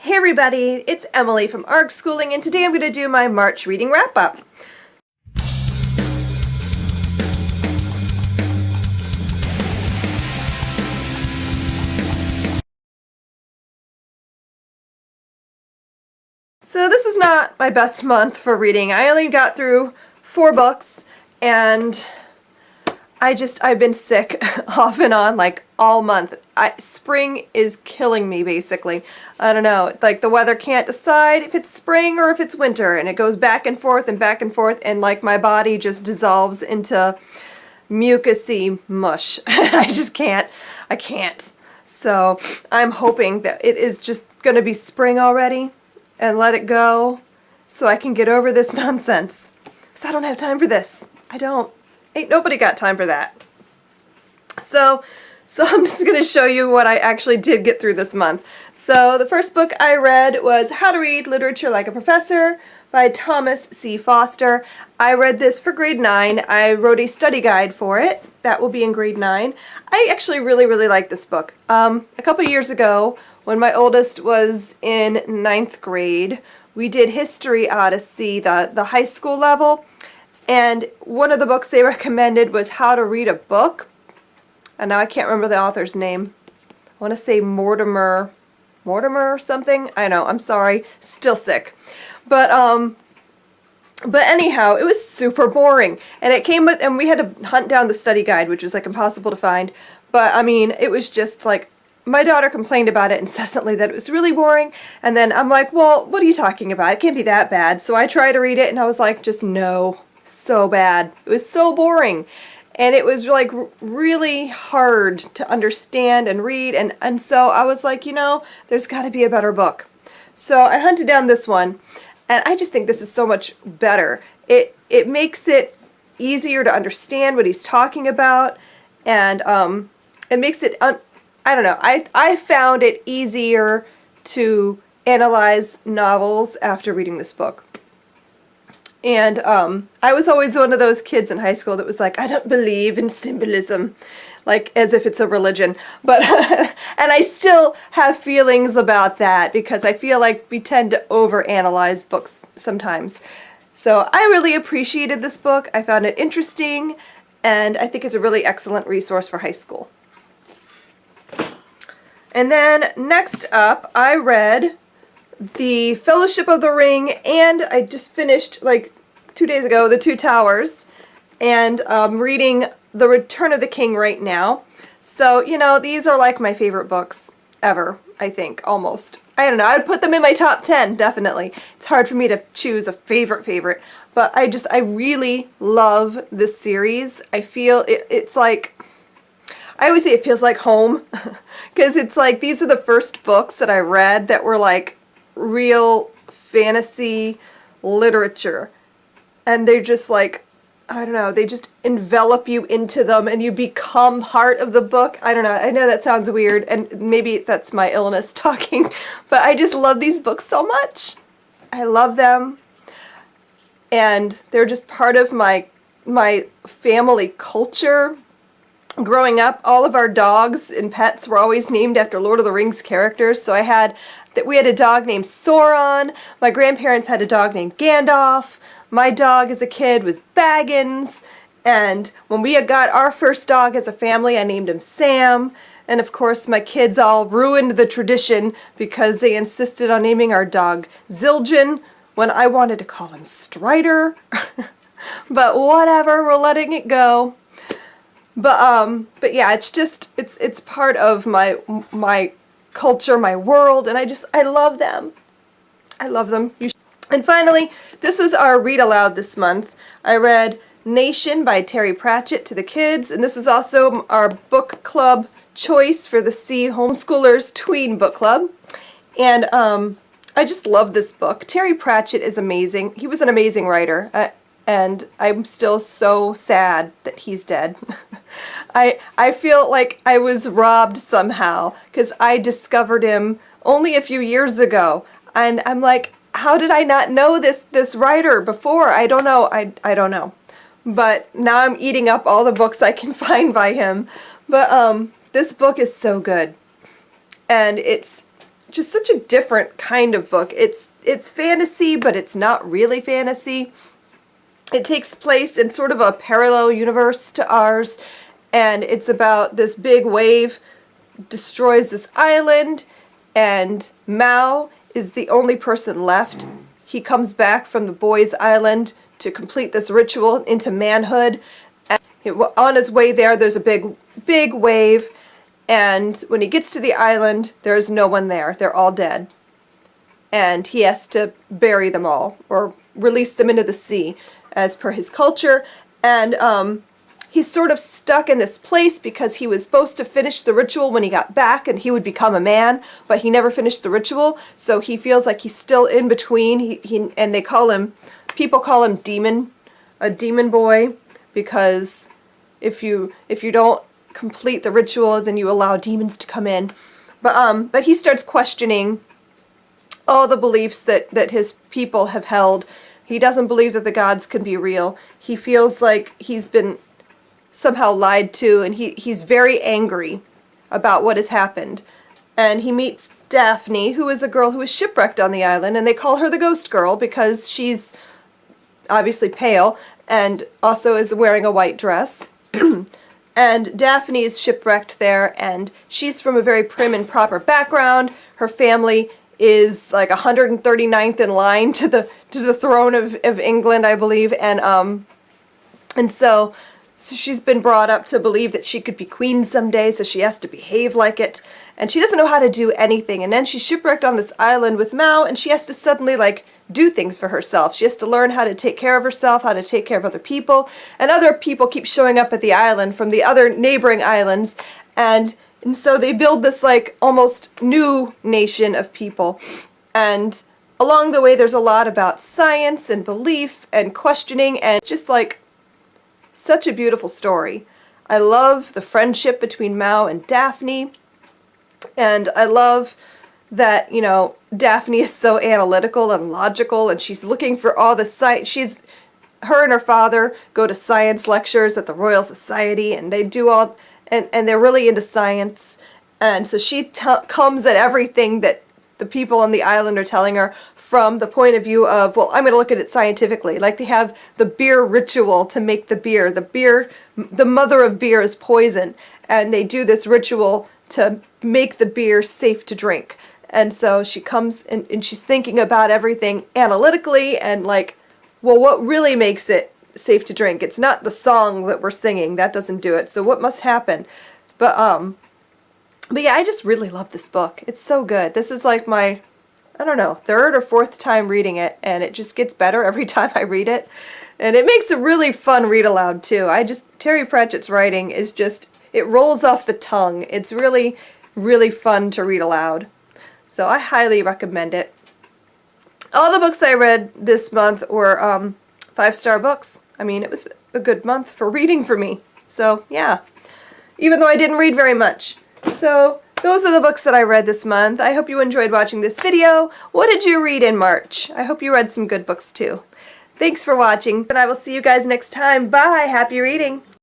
Hey everybody, it's Emily from ARC Schooling, and today I'm going to do my March reading wrap-up. So this is not my best month for reading. I only got through 4 books, and I've been sick off and on like all month. Spring is killing me basically. I don't know, like the weather can't decide if it's spring or if it's winter, and it goes back and forth and like my body just dissolves into mucousy mush. I can't. So I'm hoping that it is just gonna be spring already and let it go so I can get over this nonsense. Because I don't have time for this. I don't. Ain't nobody got time for that. So I'm just going to show you what I actually did get through this month. So the first book I read was How to Read Literature Like a Professor by Thomas C. Foster. I read this for grade 9. I wrote a study guide for it. That will be in grade 9. I actually really like this book. A couple years ago, when my oldest was in 9th grade, we did History Odyssey, the high school level. And one of the books they recommended was How to Read a Book. And now I can't remember the author's name. I want to say Mortimer or something. I know, I'm sorry. Still sick. But anyhow, it was super boring. And it came with, and we had to hunt down the study guide, which was like impossible to find. But I mean, it was just like, my daughter complained about it incessantly that it was really boring. And then I'm like, well, what are you talking about? It can't be that bad. So I tried to read it and I was like, just no. So bad. It was so boring, and it was like really hard to understand and read, and so I was like, you know, there's got to be a better book. So I hunted down this one, and I just think this is so much better. It makes it easier to understand what he's talking about, and it makes it I don't know, I found it easier to analyze novels after reading this book. And I was always one of those kids in high school that was like, I don't believe in symbolism, like as if it's a religion. But and I still have feelings about that because I feel like we tend to overanalyze books sometimes. So I really appreciated this book. I found it interesting, and I think it's a really excellent resource for high school. And then next up, I read The Fellowship of the Ring, and I just finished like 2 days ago The Two Towers, and reading The Return of the King right now. So, you know, these are like my favorite books ever, I think, almost. I don't know, I'd put them in my top 10, definitely. It's hard for me to choose a favorite, but I really love this series. I feel it's like, I always say it feels like home, because it's like these are the first books that I read that were like real fantasy literature, and they're just like, I don't know, they just envelop you into them and you become part of the book. I don't know, I know that sounds weird, and maybe that's my illness talking, but I just love these books so much. I love them, and they're just part of my family culture. Growing up, all of our dogs and pets were always named after Lord of the Rings characters. So we had a dog named Sauron. My grandparents had a dog named Gandalf. My dog as a kid was Baggins. And when we got our first dog as a family, I named him Sam. And of course, my kids all ruined the tradition because they insisted on naming our dog Zildjian when I wanted to call him Strider. But whatever, we're letting it go. But yeah, it's part of my culture, my world, and I love them. I love them. And finally, this was our read aloud this month. I read Nation by Terry Pratchett to the kids, and this was also our book club choice for the C Homeschoolers Tween Book Club. And I just love this book. Terry Pratchett is amazing. He was an amazing writer. And I'm still so sad that he's dead. I feel like I was robbed somehow because I discovered him only a few years ago, and I'm like, how did I not know this writer before? I don't know. I don't know. But now I'm eating up all the books I can find by him. But this book is so good, and it's just such a different kind of book. It's fantasy, but it's not really fantasy. It takes place in sort of a parallel universe to ours, and it's about this big wave destroys this island, and Mao is the only person left. He comes back from the boys' island to complete this ritual into manhood. And on his way there, there's a big wave, and when he gets to the island, there's no one there. They're all dead. And he has to bury them all, or release them into the sea, as per his culture. And he's sort of stuck in this place because he was supposed to finish the ritual when he got back and he would become a man, but he never finished the ritual, so he feels like he's still in between. And people call him a demon boy, because if you don't complete the ritual, then you allow demons to come in. But he starts questioning all the beliefs that his people have held. He doesn't believe that the gods can be real. He feels like he's been somehow lied to, and he's very angry about what has happened. And he meets Daphne, who is a girl who was shipwrecked on the island, and they call her the Ghost Girl because she's obviously pale and also is wearing a white dress. And Daphne is shipwrecked there, and she's from a very prim and proper background. Her family is like 139th in line to the throne of England, I believe, and so she's been brought up to believe that she could be queen someday, so she has to behave like it, and she doesn't know how to do anything. And then she's shipwrecked on this island with Mao, and she has to suddenly like do things for herself. She has to learn how to take care of herself, how to take care of other people, and other people keep showing up at the island from the other neighboring islands, and so they build this like almost new nation of people. And along the way there's a lot about science and belief and questioning, and just like such a beautiful story. I love the friendship between Mao and Daphne, and I love that, you know, Daphne is so analytical and logical, and she's looking for all the science. Her and her father go to science lectures at the Royal Society, and they do all, and they're really into science, and so she comes at everything that the people on the island are telling her from the point of view of, well, I'm going to look at it scientifically. Like they have the beer ritual to make the beer. The mother of beer is poison, and they do this ritual to make the beer safe to drink. And so she comes and she's thinking about everything analytically, and like, well, what really makes it safe to drink? It's not the song that we're singing. That doesn't do it. So what must happen? But yeah, I just really love this book. It's so good. This is like my, I don't know, third or fourth time reading it, and it just gets better every time I read it. And it makes a really fun read aloud too. Terry Pratchett's writing is just, it rolls off the tongue. It's really, really fun to read aloud. So I highly recommend it. All the books I read this month were 5-star books. I mean, it was a good month for reading for me. So yeah, even though I didn't read very much. So those are the books that I read this month. I hope you enjoyed watching this video. What did you read in March? I hope you read some good books too. Thanks for watching, and I will see you guys next time. Bye! Happy reading!